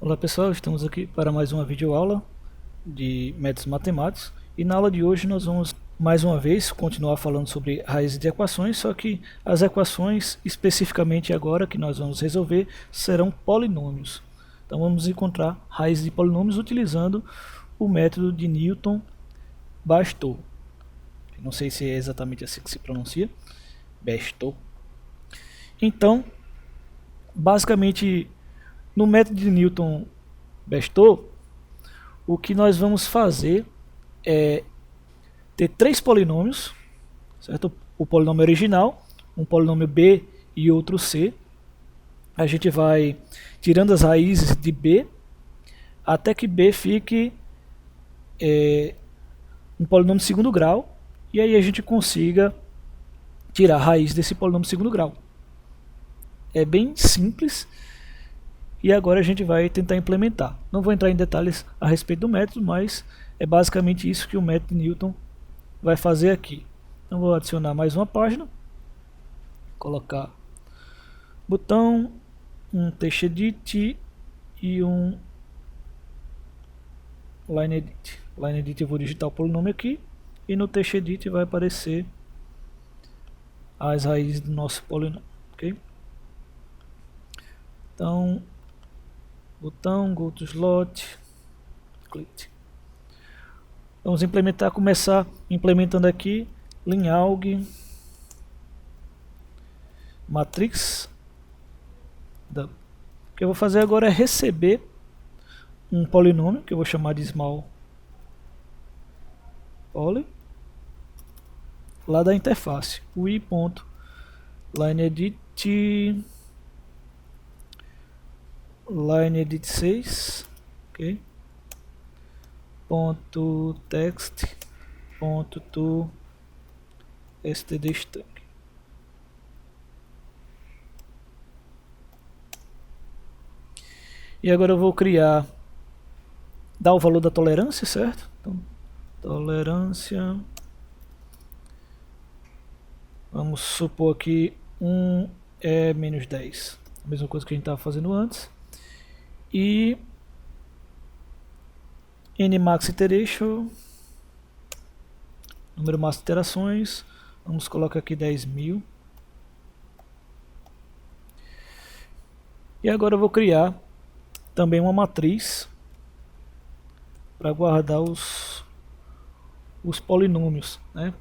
Olá pessoal, estamos aqui para mais uma videoaula de métodos matemáticos e na aula de hoje nós vamos mais uma vez continuar falando sobre raízes de equações, só que as equações especificamente agora que nós vamos resolver serão polinômios. Então vamos encontrar raízes de polinômios utilizando o método de Newton-Bastou. Não sei se é exatamente assim que se pronuncia, Bastou. Então, basicamente, no método de Newton-Bastou, o que nós vamos fazer é ter três polinômios, certo? O polinômio original, um polinômio B e outro C. A gente vai tirando as raízes de B até que B fique um polinômio de segundo grau, e aí a gente consiga tirar a raiz desse polinômio de segundo grau. É bem simples. E agora a gente vai tentar implementar. Não vou entrar em detalhes a respeito do método, mas é basicamente isso que o método de Newton vai fazer aqui. Então vou adicionar mais uma página, colocar botão, um TextEdit e um LineEdit. LineEdit eu vou digitar o polinômio aqui e no TextEdit vai aparecer as raízes do nosso polinômio, ok? Então botão, go to slot, click. Vamos implementar, começar implementando aqui linalg matrix. O que eu vou fazer agora é receber um polinômio que eu vou chamar de small poly lá da interface, ui.lineEdit LineEdit 6, ok? Ponto text ponto to stdstring. E agora eu vou criar, dar o valor da tolerância, certo? Então, tolerância, vamos supor que 1 é menos 10, a mesma coisa que a gente estava fazendo antes. E nmax iteration, número máximo de iterações, vamos colocar aqui 10.000. E agora eu vou criar também uma matriz para guardar os polinômios, né?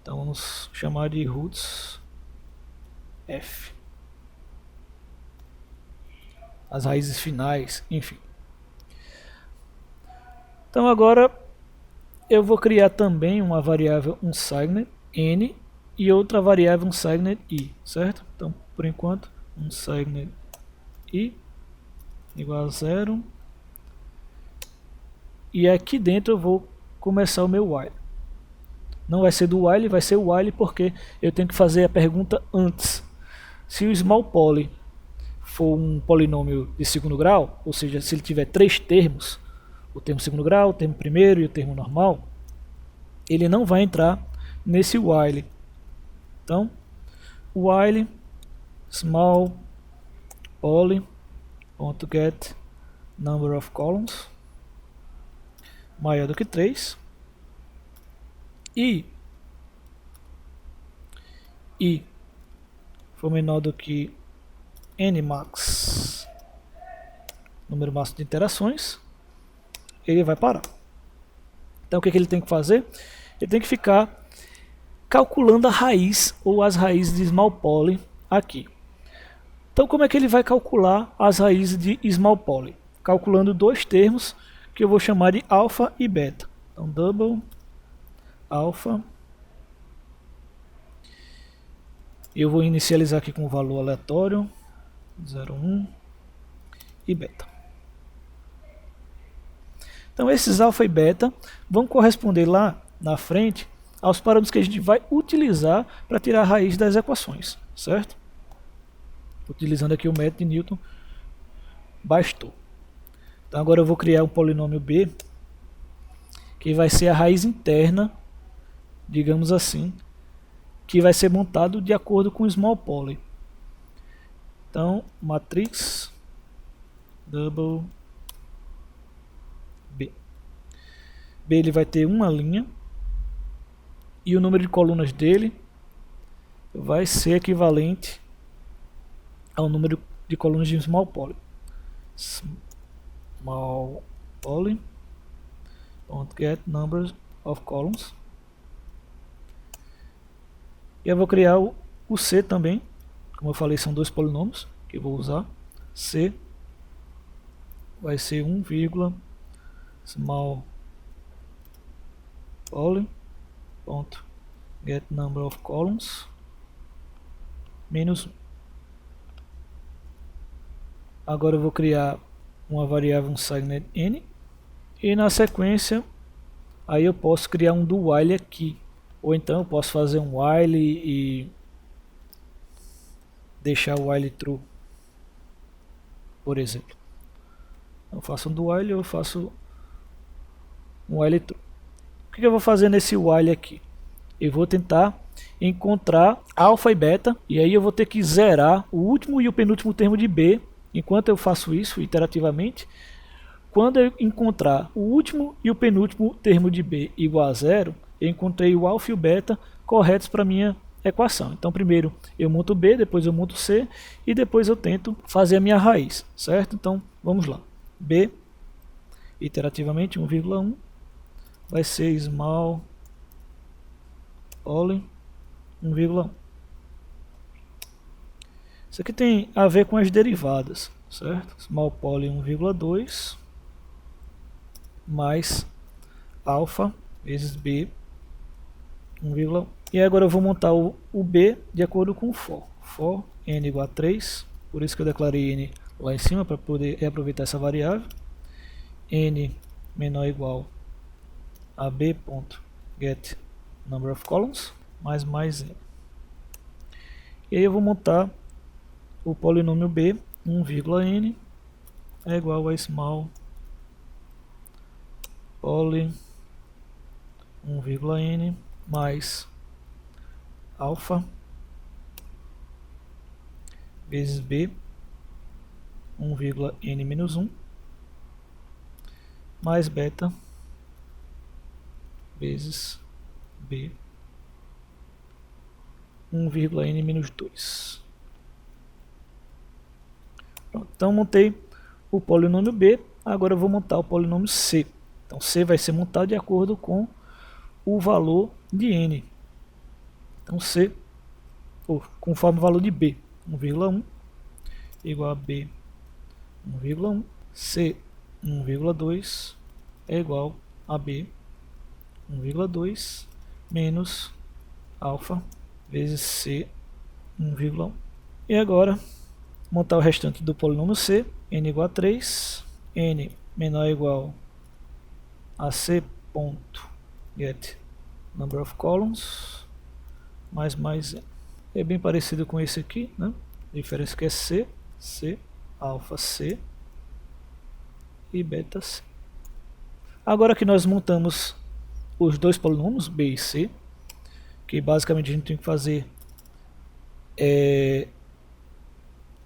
Então vamos chamar de roots f, as raízes finais, enfim. Então agora eu vou criar também uma variável unsigned n e outra variável unsigned i, certo? Então por enquanto unsigned i igual a 0, e aqui dentro eu vou começar o meu while. Não vai ser do while, vai ser o while porque eu tenho que fazer a pergunta antes. Se o small poly for um polinômio de segundo grau, ou seja, se ele tiver três termos, o termo segundo grau, o termo primeiro e o termo normal, ele não vai entrar nesse while. Então, while small poly.get number of columns maior do que 3 e i for menor do que nmax, número máximo de interações, ele vai parar. Então o que ele tem que fazer? Ele tem que ficar calculando a raiz ou as raízes de small poly aqui. Então como é que ele vai calcular as raízes de small poly? Calculando dois termos que eu vou chamar de alfa e beta. Então double alfa, eu vou inicializar aqui com um valor aleatório 0,1 e beta. Então esses alfa e beta vão corresponder lá na frente aos parâmetros que a gente vai utilizar para tirar a raiz das equações, certo? Utilizando aqui o método de Newton-Bastou. Então agora eu vou criar um polinômio B, que vai ser a raiz interna, digamos assim, que vai ser montado de acordo com o small poly. Então, matrix double B. B ele vai ter uma linha e o número de colunas dele vai ser equivalente ao número de colunas de small poly. Small poly .get number of columns. E eu vou criar o C também. Como eu falei, são dois polinômios que eu vou usar. C vai ser 1, small poly .get number of columns menos 1. Agora eu vou criar uma variável unsigned n e na sequência aí eu posso criar um do while aqui, ou então eu posso fazer um while e deixar o while true, por exemplo. Eu faço um do while, eu faço um while true. O que eu vou fazer nesse while aqui? Eu vou tentar encontrar alfa e beta, e aí eu vou ter que zerar o último e o penúltimo termo de B. Enquanto eu faço isso iterativamente, quando eu encontrar o último e o penúltimo termo de B igual a zero, eu encontrei o alfa e o beta corretos para minha equação. Então primeiro eu monto B, depois eu monto C e depois eu tento fazer a minha raiz, certo? Então vamos lá. B iterativamente 1,1 vai ser small poly 1,1. Isso aqui tem a ver com as derivadas, certo? Small poly 1,2 mais alfa vezes B 1,1. E agora eu vou montar o B de acordo com o for. For n igual a 3, por isso que eu declarei n lá em cima para poder reaproveitar essa variável. N menor ou igual a b.get number of columns mais n. E aí eu vou montar o polinômio B 1,n é igual a small poly 1,n mais alfa vezes B 1,n menos 1 mais beta vezes B 1,n menos 2. Pronto, então montei o polinômio B, agora eu vou montar o polinômio C. Então C vai ser montado de acordo com o valor de n. Então C, conforme o valor de B, 1,1 igual a B 1,1, C 1,2 é igual a B 1,2 menos alfa vezes C 1,1. E agora montar o restante do polinômio C, n igual a 3, n menor ou igual a C ponto get number of columns mais n. É bem parecido com esse aqui, né? A diferença que é C, alfa C e beta C. Agora que nós montamos os dois polinômios B e C, que basicamente a gente tem que fazer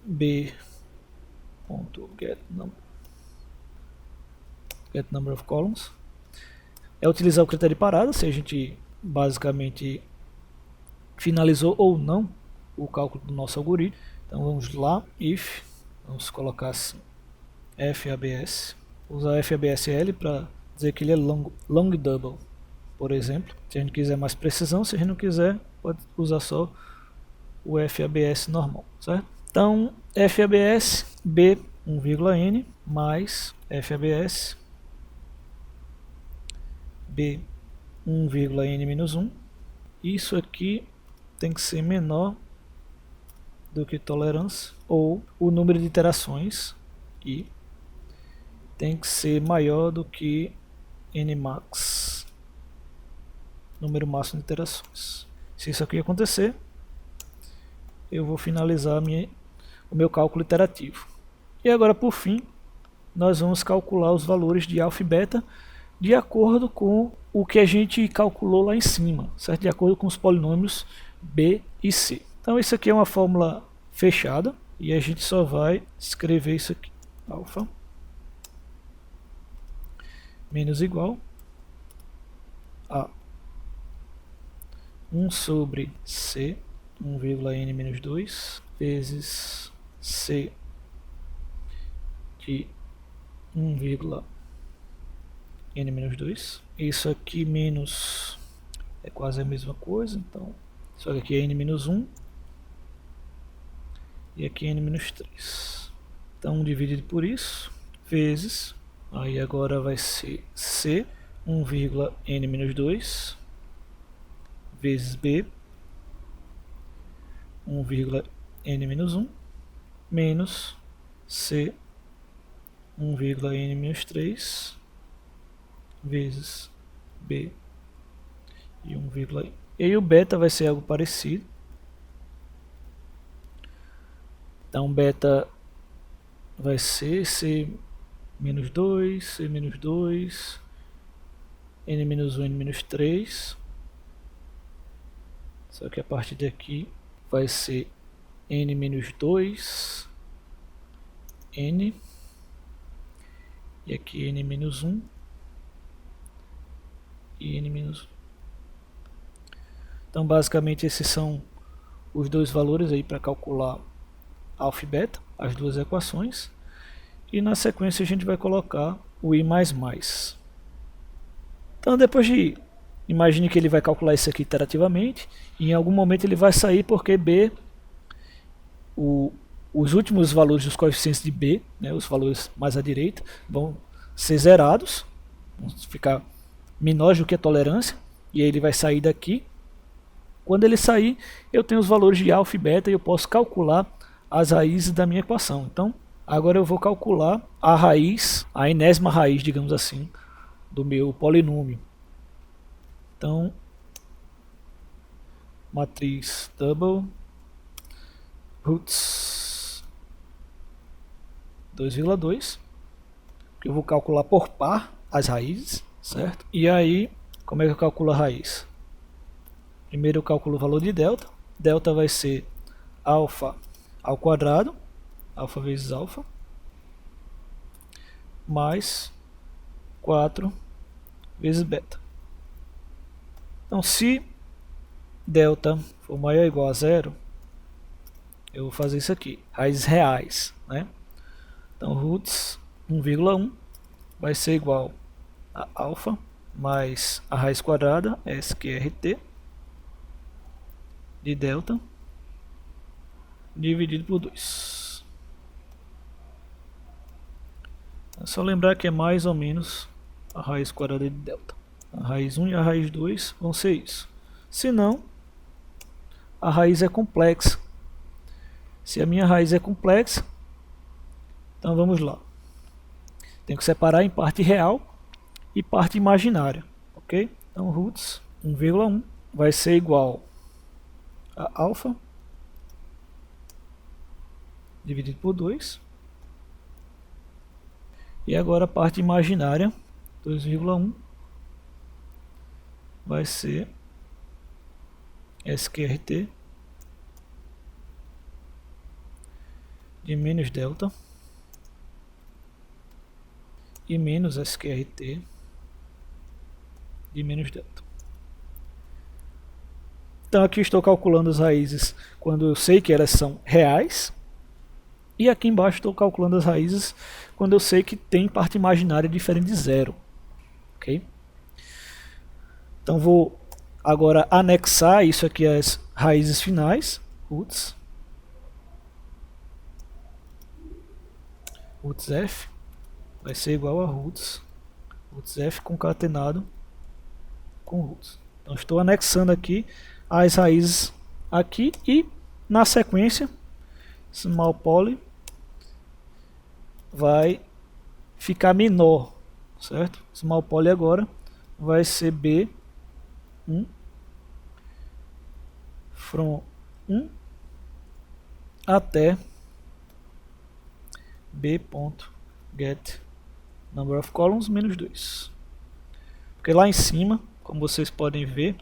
b.get number of columns é utilizar o critério de parada, se a gente basicamente finalizou ou não o cálculo do nosso algoritmo. Então vamos lá, if, vamos colocar assim, FABS, usar FABSL para dizer que ele é long double, por exemplo. Se a gente quiser mais precisão, se a gente não quiser, pode usar só o FABS normal, certo? Então FABS B 1,n mais FABS B 1,n menos 1. Isso aqui tem que ser menor do que tolerância, ou o número de iterações, e tem que ser maior do que nmax, número máximo de iterações. Se isso aqui acontecer, eu vou finalizar o meu cálculo iterativo. E agora, por fim, nós vamos calcular os valores de alfa e beta de acordo com o que a gente calculou lá em cima, certo? De acordo com os polinômios B e C. Então isso aqui é uma fórmula fechada e a gente só vai escrever isso aqui. alfa menos igual a 1 sobre C 1,n menos 2 vezes C de 1,n menos 2. Isso aqui menos é quase a mesma coisa, então só que aqui é n menos 1 e aqui é n menos 3. Então dividido por isso vezes, aí agora vai ser C 1,n menos 2 vezes B 1,n menos 1 menos C 1,n menos 3 vezes B e 1,n. E aí o beta vai ser algo parecido. Então beta vai ser C menos 2, C menos 2, N menos 1, N menos 3. Só que a partir daqui vai ser N menos 2, N. E aqui N menos 1 e N menos 1. Então basicamente esses são os dois valores aí para calcular alfa e beta, as duas equações. E na sequência a gente vai colocar o I++. Então depois de... Imagine que ele vai calcular isso aqui iterativamente. E em algum momento ele vai sair porque B... os últimos valores dos coeficientes de B, né, os valores mais à direita, vão ser zerados. Vão ficar menores do que a tolerância. E aí ele vai sair daqui. Quando ele sair, eu tenho os valores de alfa e beta e eu posso calcular as raízes da minha equação. Então, agora eu vou calcular a raiz, a enésima raiz, digamos assim, do meu polinômio. Então, matriz double roots 2,2, que eu vou calcular por par as raízes, certo? E aí, como é que eu calculo a raiz? Primeiro eu calculo o valor de delta. Delta vai ser alfa ao quadrado, alfa vezes alfa, mais 4 vezes beta. Então se delta for maior ou igual a zero, eu vou fazer isso aqui, raízes reais, né? Então roots 1,1 vai ser igual a alfa mais a raiz quadrada, SQRT, de delta, dividido por 2. É só lembrar que é mais ou menos a raiz quadrada de delta. A raiz 1 e a raiz 2 vão ser isso. Se não, a raiz é complexa. Se a minha raiz é complexa, então vamos lá. Tenho que separar em parte real e parte imaginária. Ok? Então roots 1,1 vai ser igual a alfa dividido por 2. E agora a parte imaginária, 2,1, vai ser SQRT de menos delta e menos SQRT de menos delta. Então aqui estou calculando as raízes quando eu sei que elas são reais. E aqui embaixo estou calculando as raízes quando eu sei que tem parte imaginária diferente de zero. Ok? Então vou agora anexar isso aqui às raízes finais. Roots f vai ser igual a roots f concatenado com roots. Então estou anexando aqui as raízes aqui e na sequência small poly vai ficar menor, certo? Small poly agora vai ser B1 from 1 até B.get number of columns menos 2. Porque lá em cima, como vocês podem ver,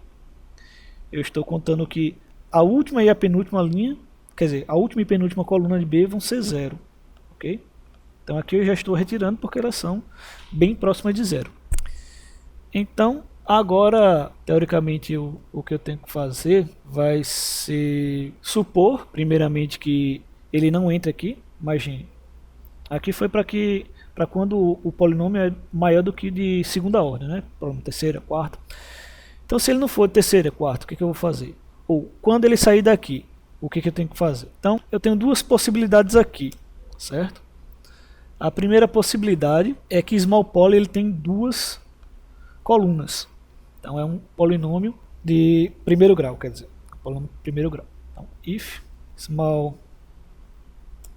eu estou contando que a última e a penúltima linha, quer dizer, a última e penúltima coluna de B vão ser 0, ok? Então aqui eu já estou retirando porque elas são bem próximas de zero. Então agora, teoricamente, o que eu tenho que fazer vai ser supor, primeiramente, que ele não entra aqui. Imagine, aqui foi para quando o polinômio é maior do que de segunda ordem, né? Terceira, quarta. Então se ele não for de terceira, quarta, o que eu vou fazer? Ou quando ele sair daqui, o que eu tenho que fazer? Então eu tenho duas possibilidades aqui, certo? A primeira possibilidade é que small poly ele tem duas colunas. Então é um polinômio de primeiro grau, quer dizer, polinômio de primeiro grau. Então if small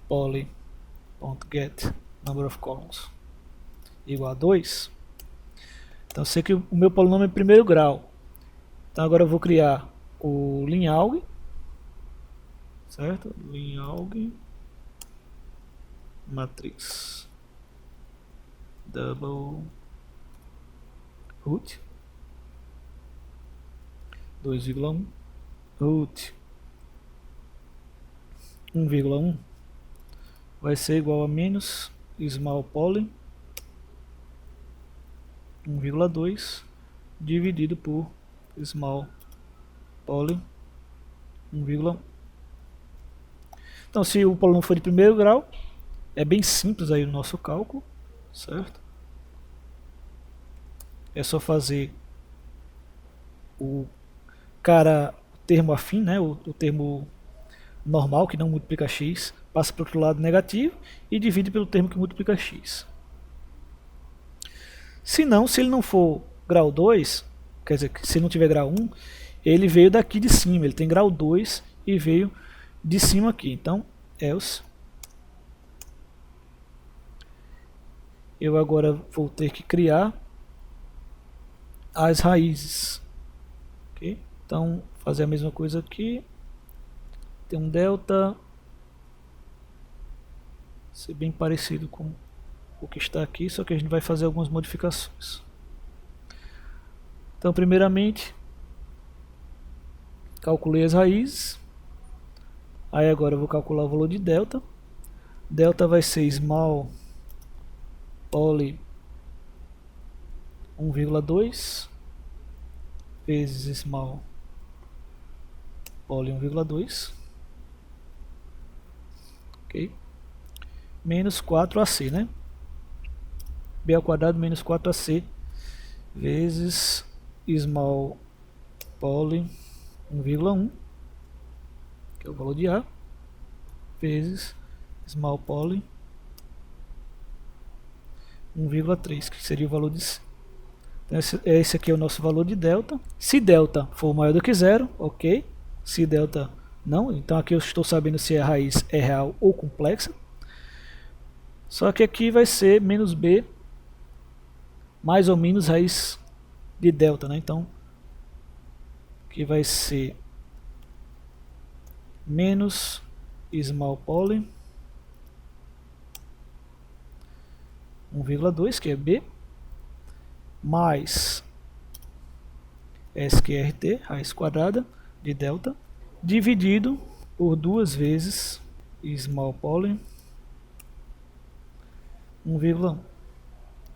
poly.get number of columns igual a 2, então eu sei que o meu polinômio é primeiro grau. Então agora eu vou criar o linalg, certo? Linalg matriz double root 2,1 root 1,1 vai ser igual a menos small poly 1,2 dividido por small poly 1,1. Então se o polinômio for de primeiro grau, é bem simples aí o nosso cálculo, certo? É só fazer o termo afim, né? O termo normal que não multiplica x, passa para o outro lado negativo e divide pelo termo que multiplica x. Se ele não for grau 2, quer dizer, se ele não tiver grau 1, ele veio daqui de cima, ele tem grau 2 e veio de cima aqui. Então, else. Eu agora vou ter que criar as raízes. Okay? Então, fazer a mesma coisa aqui. Tem um delta. Ser bem parecido com o que está aqui, só que a gente vai fazer algumas modificações. Então, primeiramente, calculei as raízes. Aí agora eu vou calcular o valor de delta. Delta vai ser small poly 1,2 vezes small poly 1,2, ok? Menos 4ac, né? B ao quadrado menos 4ac vezes small poly 1,1, que é o valor de A, vezes small poly 1,3, que seria o valor de C. Então esse aqui é o nosso valor de delta. Se delta for maior do que zero, ok. Se delta não, então aqui eu estou sabendo se a raiz é real ou complexa. Só que aqui vai ser menos b mais ou menos raiz de delta, né? Então aqui vai ser menos small poly 1,2, que é b, mais sqrt, raiz quadrada de delta, dividido por 2 vezes small poly 1,1.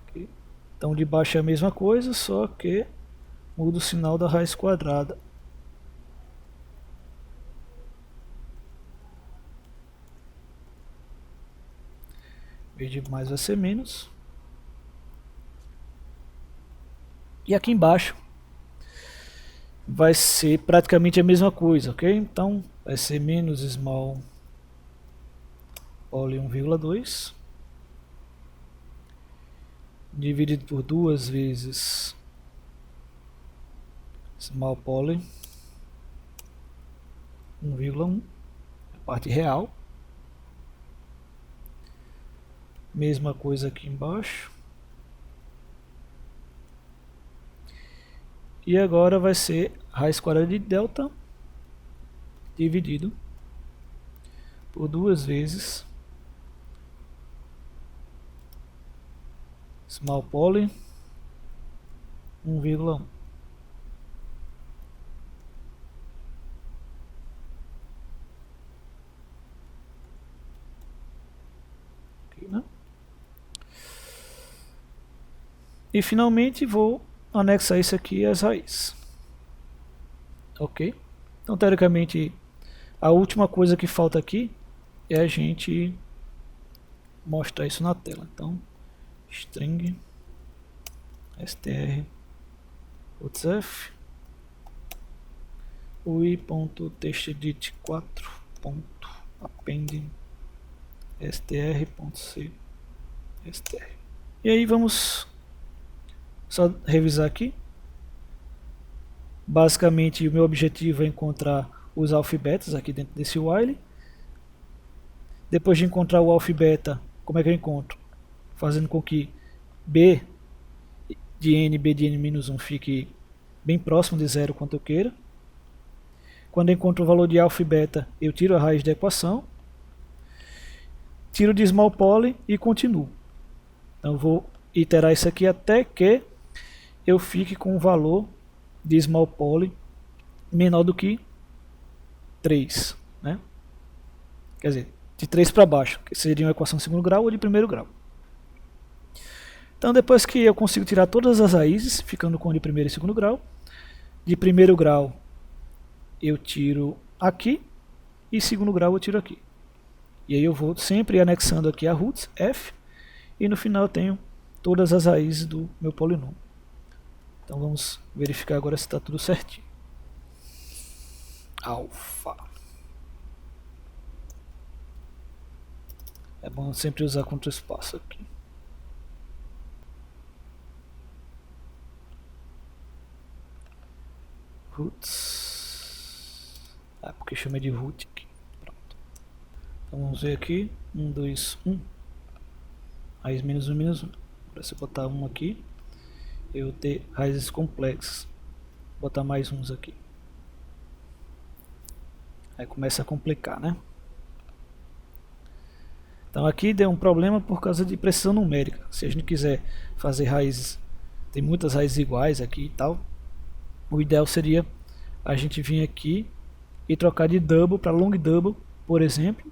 Okay. Então de baixo é a mesma coisa, só que muda o sinal da raiz quadrada. Em vez de mais vai ser menos. E aqui embaixo vai ser praticamente a mesma coisa, ok? Então vai ser menos small poly 1,2 dividido por 2 vezes small poly 1,1, a parte real. Mesma coisa aqui embaixo. E agora vai ser raiz quadrada de delta dividido por 2 vezes small poly 1,1. Okay, né? E finalmente vou anexar isso aqui às raízes. Ok? Então teoricamente a última coisa que falta aqui é a gente mostrar isso na tela. Então string str f ui.textedit4.append str.c str. E aí vamos só revisar aqui. Basicamente o meu objetivo é encontrar os alfabetos aqui dentro desse while. Depois de encontrar o alfabeta, como é que eu encontro? Fazendo com que b de n-1 fique bem próximo de zero quanto eu queira. Quando eu encontro o valor de alfa e beta, eu tiro a raiz da equação, tiro de small poly e continuo. Então eu vou iterar isso aqui até que eu fique com o valor de small poly menor do que 3. Né? Quer dizer, de 3 para baixo, que seria uma equação de segundo grau ou de primeiro grau. Então depois que eu consigo tirar todas as raízes, ficando com de primeiro e segundo grau, de primeiro grau eu tiro aqui e segundo grau eu tiro aqui. E aí eu vou sempre anexando aqui a roots, f, e no final eu tenho todas as raízes do meu polinômio. Então vamos verificar agora se está tudo certinho. Alfa. É bom sempre usar contra espaço aqui. Roots. Porque chamei de root aqui. Pronto. Então vamos ver aqui. 1, 2, 1. Raiz menos 1, menos 1. Para se botar 1 aqui, eu ter raízes complexas. Vou botar mais uns aqui. Aí começa a complicar, né? Então aqui deu um problema por causa de precisão numérica. Se a gente quiser fazer raízes, tem muitas raízes iguais aqui e tal. O ideal seria a gente vir aqui e trocar de double para long double, por exemplo,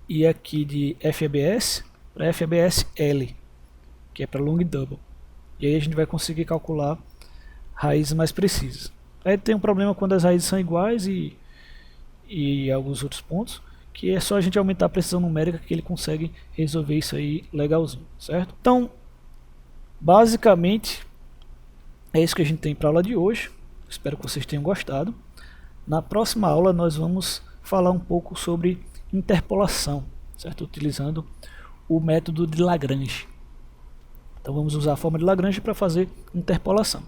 e aqui de FABS para FABS L, que é para long double. E aí a gente vai conseguir calcular raízes mais precisas. Aí tem um problema quando as raízes são iguais e alguns outros pontos, que é só a gente aumentar a precisão numérica que ele consegue resolver isso aí legalzinho, certo? Então, basicamente, é isso que a gente tem para a aula de hoje. Espero que vocês tenham gostado. Na próxima aula nós vamos falar um pouco sobre interpolação, certo? Utilizando o método de Lagrange. Então vamos usar a forma de Lagrange para fazer interpolação.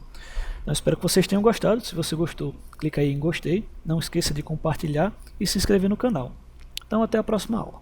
Então, espero que vocês tenham gostado. Se você gostou, clica aí em gostei. Não esqueça de compartilhar e se inscrever no canal. Então até a próxima aula.